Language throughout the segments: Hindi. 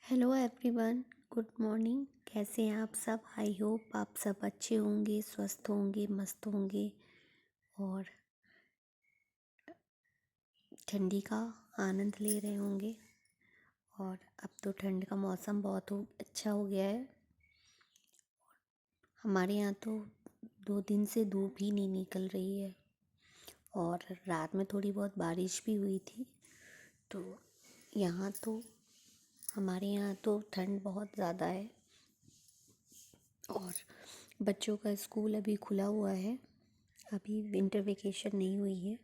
Hello everyone. Good morning. कैसे हैं आप सब? आई होप आप सब अच्छे होंगे, स्वस्थ होंगे, मस्त होंगे और ठंडी का आनंद ले रहे होंगे। और अब तो ठंड का मौसम बहुत अच्छा हो गया है। हमारे यहाँ तो 2 दिन से धूप ही नहीं निकल रही है और रात में थोड़ी बहुत बारिश भी हुई थी। तो यहाँ तो हमारे यहाँ तो ठंड बहुत ज़्यादा है और बच्चों का स्कूल अभी खुला हुआ है। अभी विंटर वेकेशन नहीं हुई है,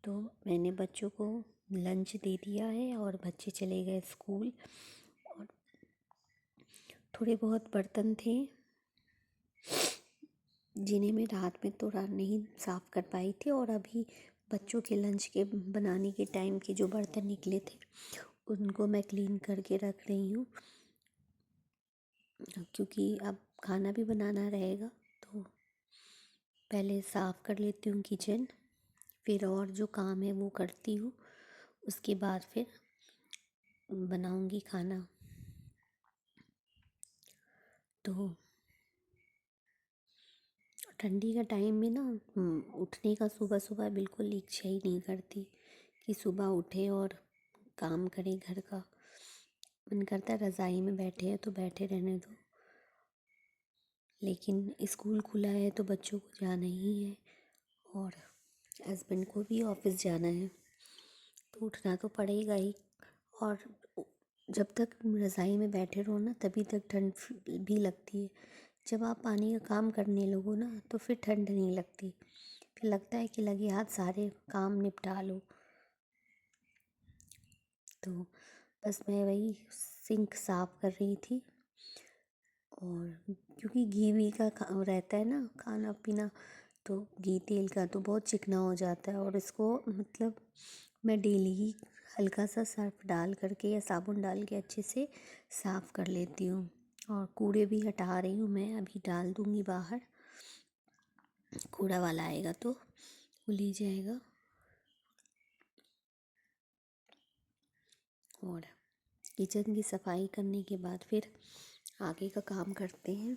तो मैंने बच्चों को लंच दे दिया है और बच्चे चले गए स्कूल। और थोड़े बहुत बर्तन थे जिन्हें मैं रात में तो नहीं साफ़ कर पाई थी, और अभी बच्चों के लंच के बनाने के टाइम के जो बर्तन निकले थे उनको मैं क्लीन करके रख रही हूँ, क्योंकि अब खाना भी बनाना रहेगा। तो पहले साफ़ कर लेती हूँ किचन, फिर और जो काम है वो करती हूँ, उसके बाद फिर बनाऊंगी खाना। तो ठंडी का टाइम में ना उठने का सुबह सुबह बिल्कुल इच्छा ही नहीं करती कि सुबह उठे और काम करें घर का। मन करता है रज़ाई में बैठे हैं तो बैठे रहने दो, लेकिन स्कूल खुला है तो बच्चों को जाना ही है और हस्बैंड को भी ऑफिस जाना है, तो उठना तो पड़ेगा ही। और जब तक रज़ाई में बैठे रहो ना तभी तक ठंड भी लगती है। जब आप पानी का काम करने लगो ना तो फिर ठंड नहीं लगती, फिर लगता है कि लगे हाथ सारे काम निपटा लो। तो बस मैं वही सिंक साफ़ कर रही थी, और क्योंकि घी वी का रहता है ना खाना पीना, तो घी तेल का तो बहुत चिकना हो जाता है, और इसको मतलब मैं डेली ही हल्का सा सर्फ डाल करके या साबुन डाल के अच्छे से साफ़ कर लेती हूँ। और कूड़े भी हटा रही हूँ, मैं अभी डाल दूँगी बाहर, कूड़ा वाला आएगा तो वो ले जाएगा। और किचन की सफाई करने के बाद फिर आगे का काम करते हैं।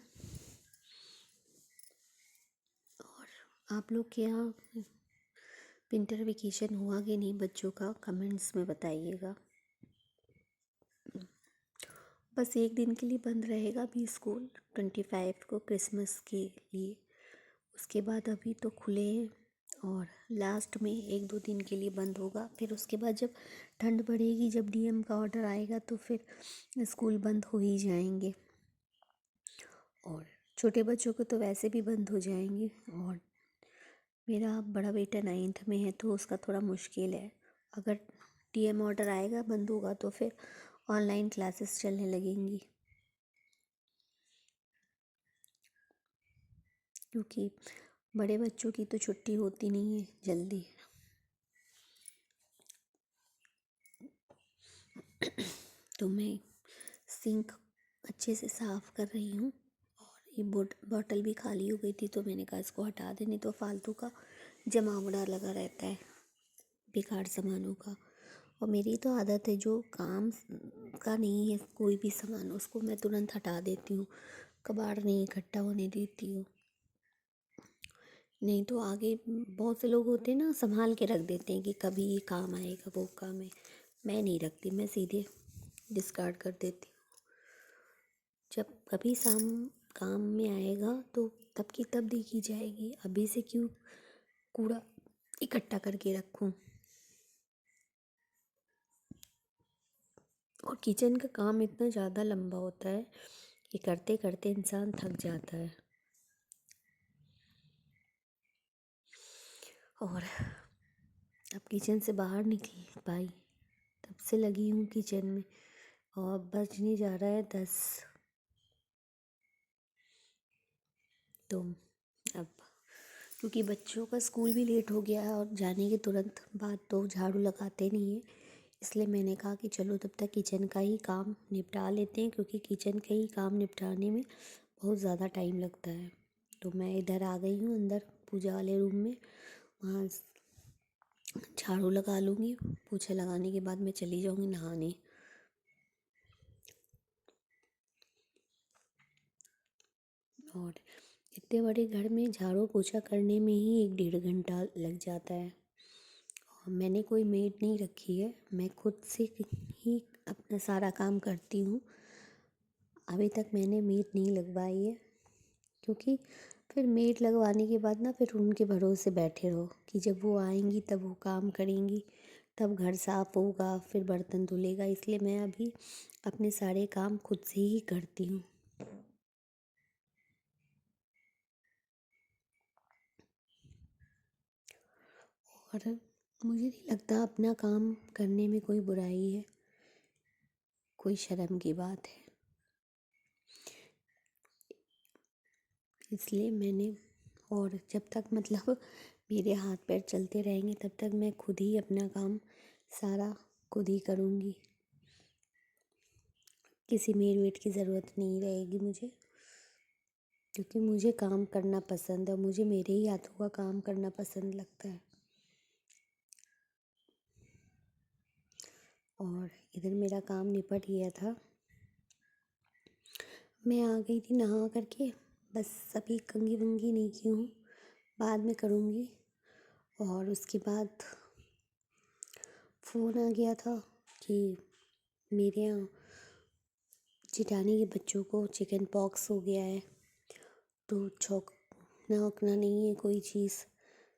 और आप लोग के यहाँ विंटर वेकेशन हुआ कि नहीं बच्चों का? कमेंट्स में बताइएगा। बस एक दिन के लिए बंद रहेगा अभी स्कूल, 25 को क्रिसमस के लिए। उसके बाद अभी तो खुले हैं और लास्ट में 1-2 दिन के लिए बंद होगा। फिर उसके बाद जब ठंड बढ़ेगी, जब डीएम का ऑर्डर आएगा तो फिर स्कूल बंद हो ही जाएंगे। और छोटे बच्चों को तो वैसे भी बंद हो जाएंगे। और मेरा बड़ा बेटा 9th में है तो उसका थोड़ा मुश्किल है। अगर डीएम ऑर्डर आएगा बंद होगा तो फिर ऑनलाइन क्लासेस चलने लगेंगी, क्योंकि बड़े बच्चों की तो छुट्टी होती नहीं है जल्दी। तो मैं सिंक अच्छे से साफ़ कर रही हूँ, और ये बॉटल भी खाली हो गई थी तो मैंने कहा इसको हटा देने, तो फालतू का जमावड़ा लगा रहता है बेकार सामानों का। और मेरी तो आदत है, जो काम का नहीं है कोई भी सामान उसको मैं तुरंत हटा देती हूँ, कबाड़ नहीं इकट्ठा होने देती हूँ। नहीं तो आगे बहुत से लोग होते हैं ना, संभाल के रख देते हैं कि कभी ये काम आएगा वो काम है। मैं नहीं रखती, मैं सीधे डिस्कार्ड कर देती हूँ। जब कभी काम में आएगा तो तब की तब देखी जाएगी, अभी से क्यों कूड़ा इकट्ठा करके रखूँ। और किचन का काम इतना ज़्यादा लंबा होता है कि करते करते इंसान थक जाता है। और अब किचन से बाहर निकल पाई, तब से लगी हूँ किचन में, और बजने जा रहा है 10। तो अब क्योंकि बच्चों का स्कूल भी लेट हो गया है और जाने के तुरंत बाद तो झाड़ू लगाते नहीं है, इसलिए मैंने कहा कि चलो तब तक किचन का ही काम निपटा लेते हैं, क्योंकि किचन का ही काम निपटाने में बहुत ज़्यादा टाइम लगता है। तो मैं इधर आ गई हूँ अंदर पूजा वाले रूम में, वहाँ झाड़ू लगा लूँगी। पोछा लगाने के बाद मैं चली जाऊँगी नहाने। और इतने बड़े घर में झाड़ू पोछा करने में ही 1-1.5 घंटा लग जाता है। और मैंने कोई मेड नहीं रखी है, मैं खुद से ही अपना सारा काम करती हूँ। अभी तक मैंने मेड नहीं लगवाई है, क्योंकि फिर मेड लगवाने के बाद ना फिर उनके भरोसे बैठे रहो कि जब वो आएंगी तब वो काम करेंगी, तब घर साफ होगा, फिर बर्तन धुलेगा। इसलिए मैं अभी अपने सारे काम खुद से ही करती हूँ। और मुझे नहीं लगता अपना काम करने में कोई बुराई है, कोई शर्म की बात है। इसलिए मैंने, और जब तक मतलब मेरे हाथ पैर चलते रहेंगे तब तक मैं खुद ही अपना काम सारा खुद ही करूँगी। किसी मेड वेड की ज़रूरत नहीं रहेगी मुझे, क्योंकि मुझे काम करना पसंद है। मुझे मेरे ही हाथों का काम करना पसंद लगता है। और इधर मेरा काम निपट गया था, मैं आ गई थी नहा करके। बस अभी कंघी वंघी नहीं की हूँ, बाद में करूँगी। और उसके बाद फ़ोन आ गया था कि मेरे यहाँ जेठानी के बच्चों को चिकन पॉक्स हो गया है, तो छौंकना वोंकना नहीं है कोई चीज़।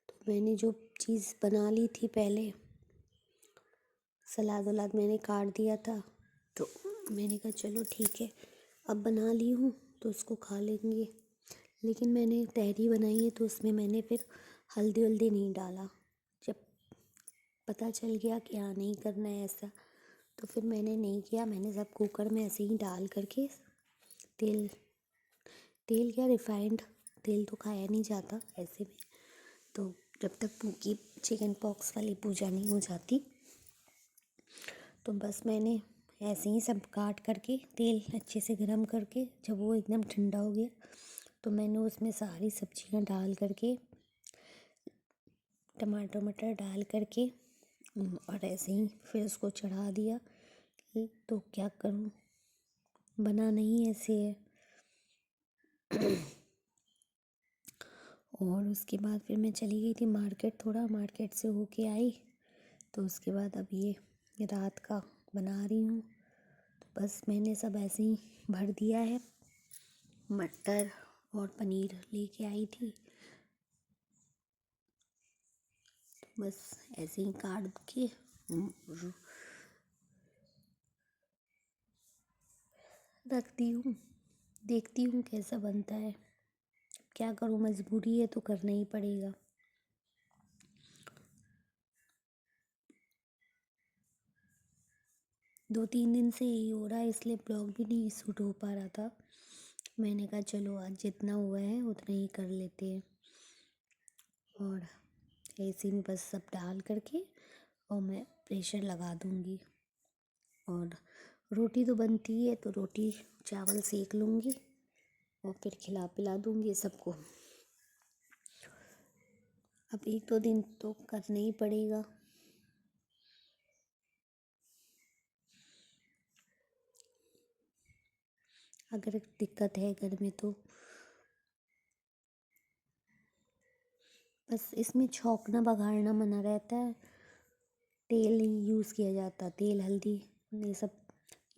तो मैंने जो चीज़ बना ली थी पहले, सलाद वलाद मैंने काट दिया था, तो मैंने कहा चलो ठीक है, अब बना ली हूँ तो उसको खा लेंगे। लेकिन मैंने तहरी बनाई है तो उसमें मैंने फिर हल्दी वल्दी नहीं डाला। जब पता चल गया कि हाँ नहीं करना है ऐसा, तो फिर मैंने नहीं किया। मैंने सब कुकर में ऐसे ही डाल करके तेल तेल क्या, रिफाइंड तेल तो खाया नहीं जाता ऐसे में। तो जब तक पूकी चिकन पॉक्स वाली पूजा नहीं हो जाती, तो बस मैंने ऐसे ही सब काट करके तेल अच्छे से गरम करके, जब वो एकदम ठंडा हो गया तो मैंने उसमें सारी सब्जियां डाल करके, टमाटर मटर डाल करके, और ऐसे ही फिर उसको चढ़ा दिया। तो क्या करूँ, बना नहीं ऐसे है। और उसके बाद फिर मैं चली गई थी मार्केट, थोड़ा मार्केट से होके आई। तो उसके बाद अब ये रात का बना रही हूँ। तो बस मैंने सब ऐसे ही भर दिया है। मटर और पनीर लेके आई थी, तो बस ऐसे ही काट के रख दी हूँ। देखती हूँ कैसा बनता है। क्या करूँ, मजबूरी है तो करना ही पड़ेगा। 2-3 दिन से यही हो रहा है, इसलिए ब्लॉग भी नहीं शूट हो पा रहा था। मैंने कहा चलो आज जितना हुआ है उतना ही कर लेते हैं। और ऐसे में बस सब डाल करके और मैं प्रेशर लगा दूँगी। और रोटी तो बनती है, तो रोटी चावल सेक लूँगी और फिर खिला पिला दूँगी सबको। अब 1-2 दिन तो करना ही पड़ेगा। अगर दिक्कत है घर में तो बस इसमें छौंकना बघाड़ना मना रहता है। तेल नहीं यूज़ किया जाता, तेल हल्दी ये सब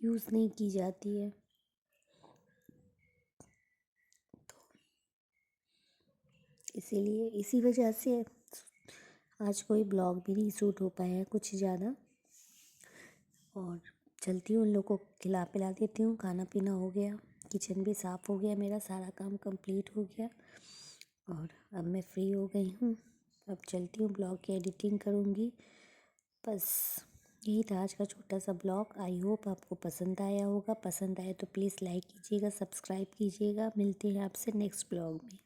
यूज़ नहीं की जाती है। इसीलिए इसी वजह से आज कोई ब्लॉग भी नहीं शूट हो पाया कुछ ज़्यादा। और चलती हूँ, उन लोग को खिला पिला देती हूँ। खाना पीना हो गया, किचन भी साफ़ हो गया, मेरा सारा काम कंप्लीट हो गया और अब मैं फ्री हो गई हूँ। अब चलती हूँ, ब्लॉग की एडिटिंग करूँगी। बस यही था आज का छोटा सा ब्लॉग। आई होप आपको पसंद आया होगा। पसंद आए तो प्लीज़ लाइक कीजिएगा, सब्सक्राइब कीजिएगा। मिलते हैं आपसे नेक्स्ट ब्लॉग में।